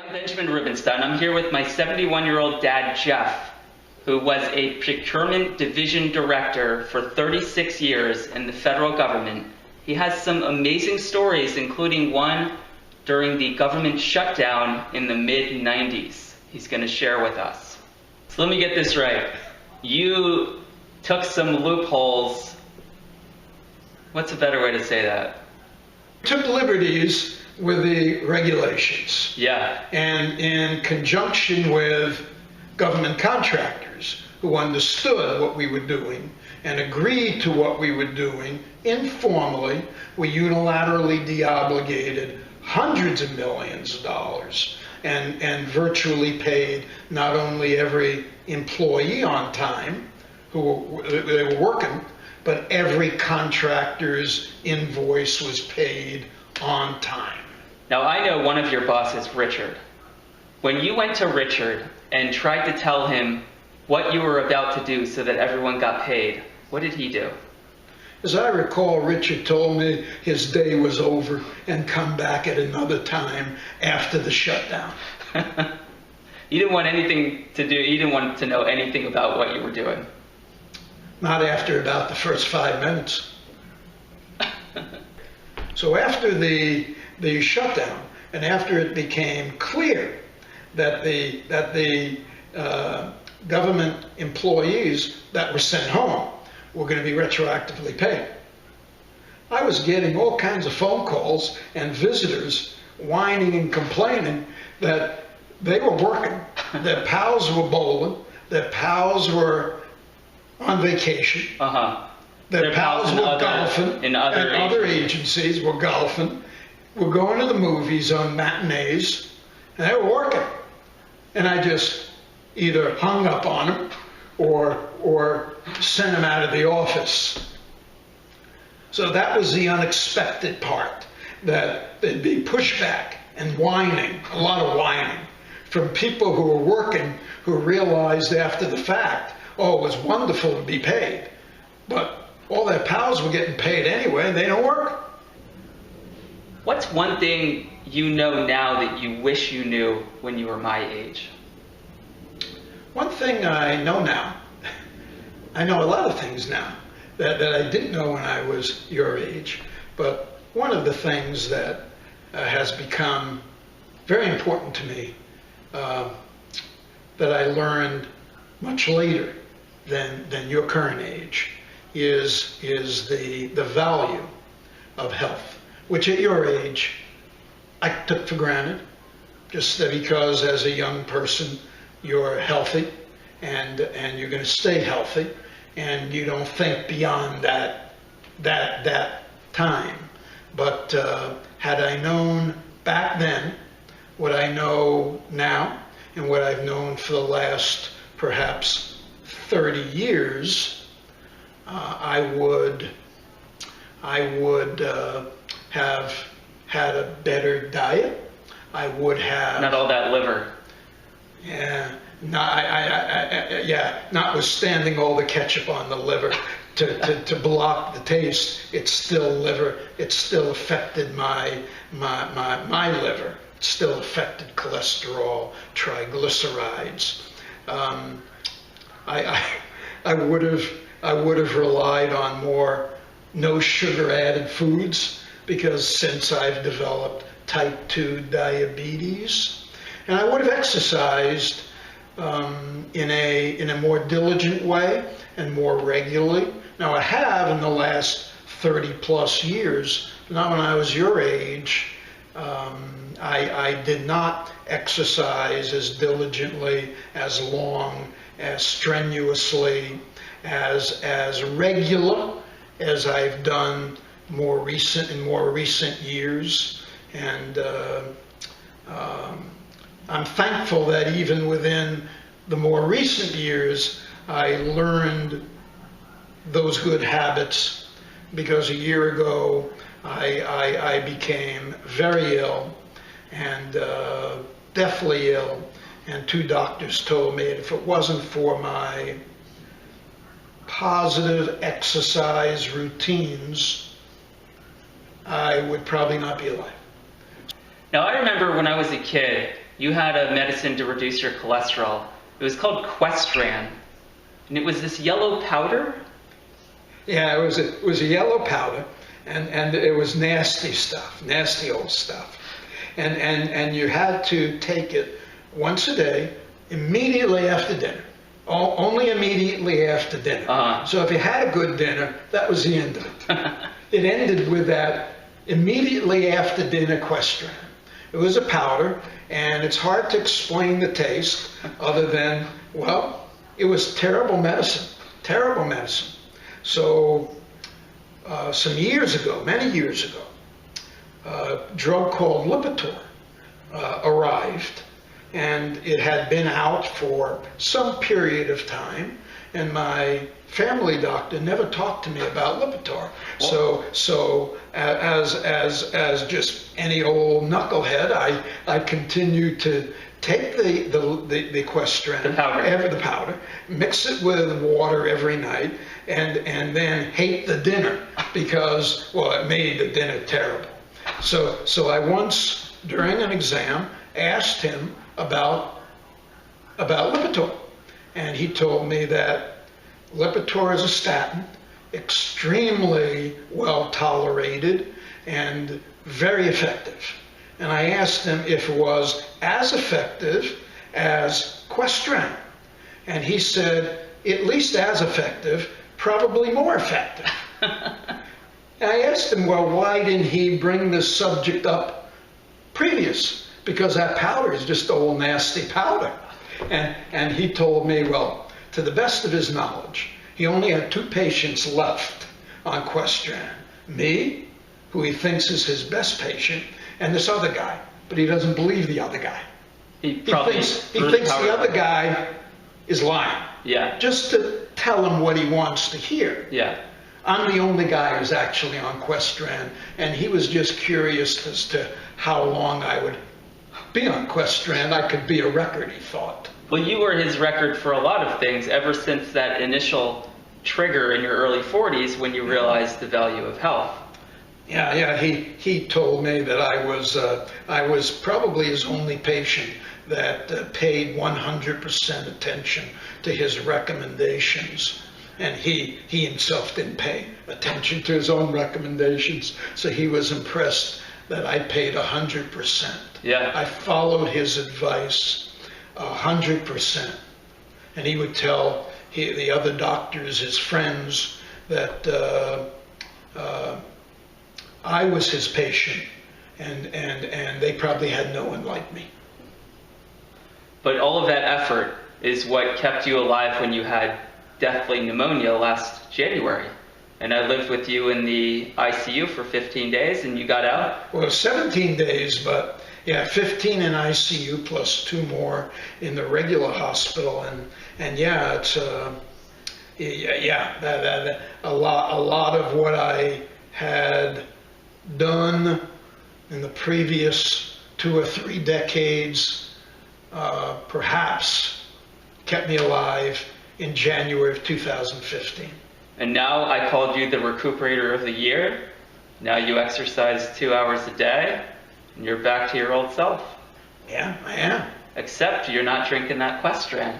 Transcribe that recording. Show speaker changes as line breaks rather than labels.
I'm Benjamin Rubenstein. I'm here with my 71-year-old dad, Jeff, who was a procurement division director for 36 years in the federal government. He has some amazing stories, including one during the government shutdown in the mid-90s. He's going to share with us. So let me get this right. You took some loopholes. What's a better way to say that?
Took liberties with the regulations.
Yeah.
And in conjunction with government contractors who understood what we were doing and agreed to what we were doing informally, we unilaterally deobligated hundreds of millions of dollars and virtually paid not only every employee on time who they were working, but every contractor's invoice was paid on time.
Now, I know one of your bosses, Richard. When you went to Richard and tried to tell him what you were about to do so that everyone got paid, what did he do?
As I recall, Richard told me his day was over and come back at another time after the shutdown.
You didn't want anything to do, you didn't want to know anything about what you were doing.
Not after about the first 5 minutes. So after the shutdown, and after it became clear that the government employees that were sent home were going to be retroactively paid, I was getting all kinds of phone calls and visitors whining and complaining that they were working, their pals were bowling, their pals were on vacation. Their pals were golfing,
and
other agencies were golfing. We're going to the movies on matinees, and they were working. And I just either hung up on them or sent them out of the office. So that was the unexpected part, that there'd be pushback and whining, a lot of whining, from people who were working who realized after the fact, oh, it was wonderful to be paid, but all their pals were getting paid anyway, and they don't work.
What's one thing you know now that you wish you knew when you were my age?
One thing I know now, I know a lot of things now that I didn't know when I was your age, but one of the things that has become very important to me, that I learned much later than your current age, is the value of health, which at your age I took for granted, just because as a young person you're healthy and you're going to stay healthy, and you don't think beyond that time. But had I known back then what I know now, and what I've known for the last perhaps 30 years, I would have had a better diet. I would have
not all that liver.
Yeah, notwithstanding all the ketchup on the liver to block the taste, it's still liver. It still affected my liver. It still affected cholesterol, triglycerides. I would have relied on more no sugar added foods, because since I've developed type 2 diabetes, and I would have exercised in a more diligent way and more regularly. Now I have in the last 30 plus years, not when I was your age. I did not exercise as diligently, as long, as strenuously, as regular as I've done in more recent years, and I'm thankful that even within the more recent years I learned those good habits, because a year ago I became very ill, and deathly ill, and 2 doctors told me that if it wasn't for my positive exercise routines, I would probably not be alive.
Now, I remember when I was a kid, you had a medicine to reduce your cholesterol. It was called Questran, and it was this yellow powder.
Yeah, it was a yellow powder, and it was nasty stuff, nasty old stuff. And you had to take it once a day, immediately after dinner. Only immediately after dinner.
Uh-huh.
So if you had a good dinner, that was the end of it. It ended with that immediately after dinner Questran. It was a powder, and it's hard to explain the taste other than, well, it was terrible medicine, terrible medicine. So some years ago, many years ago, a drug called Lipitor arrived, and it had been out for some period of time, and my family doctor never talked to me about Lipitor. So as just any old knucklehead, I continued to take the Questran, the powder, mix it with water every night, and then hate the dinner because, well, it made the dinner terrible. So I once, during an exam, asked him about Lipitor, and he told me that Lipitor is a statin, extremely well tolerated and very effective. And I asked him if it was as effective as Questran, and he said at least as effective, probably more effective. And I asked him, well, why didn't he bring this subject up previous? Because that powder is just old nasty powder. And he told me, well, to the best of his knowledge, he only had 2 patients left on Questran. Me, who he thinks is his best patient, and this other guy. But he doesn't believe the other guy. He thinks the other guy is lying.
Yeah.
Just to tell him what he wants to hear.
Yeah.
I'm the only guy who's actually on Questran, and he was just curious as to how long I would be on Questran. I could be a record, he thought.
Well, you were his record for a lot of things ever since that initial trigger in your early 40s when you realized the value of health.
Yeah. He told me that I was probably his only patient that paid 100% attention to his recommendations. And he himself didn't pay attention to his own recommendations, so he was impressed that I paid 100%.
Yeah.
I followed his advice 100%. And he would tell the other doctors, his friends, that I was his patient, and they probably had no one like me.
But all of that effort is what kept you alive when you had deathly pneumonia last January. And I lived with you in the ICU for 15 days, and you got out?
Well, 17 days, but yeah, 15 in ICU plus 2 more in the regular hospital. And yeah, it's that a lot of what I had done in the previous 2 or 3 decades perhaps kept me alive in January of 2015.
And now I called you the recuperator of the year. Now you exercise 2 hours a day, and you're back to your old self.
Yeah, I am.
Except you're not drinking that Questran.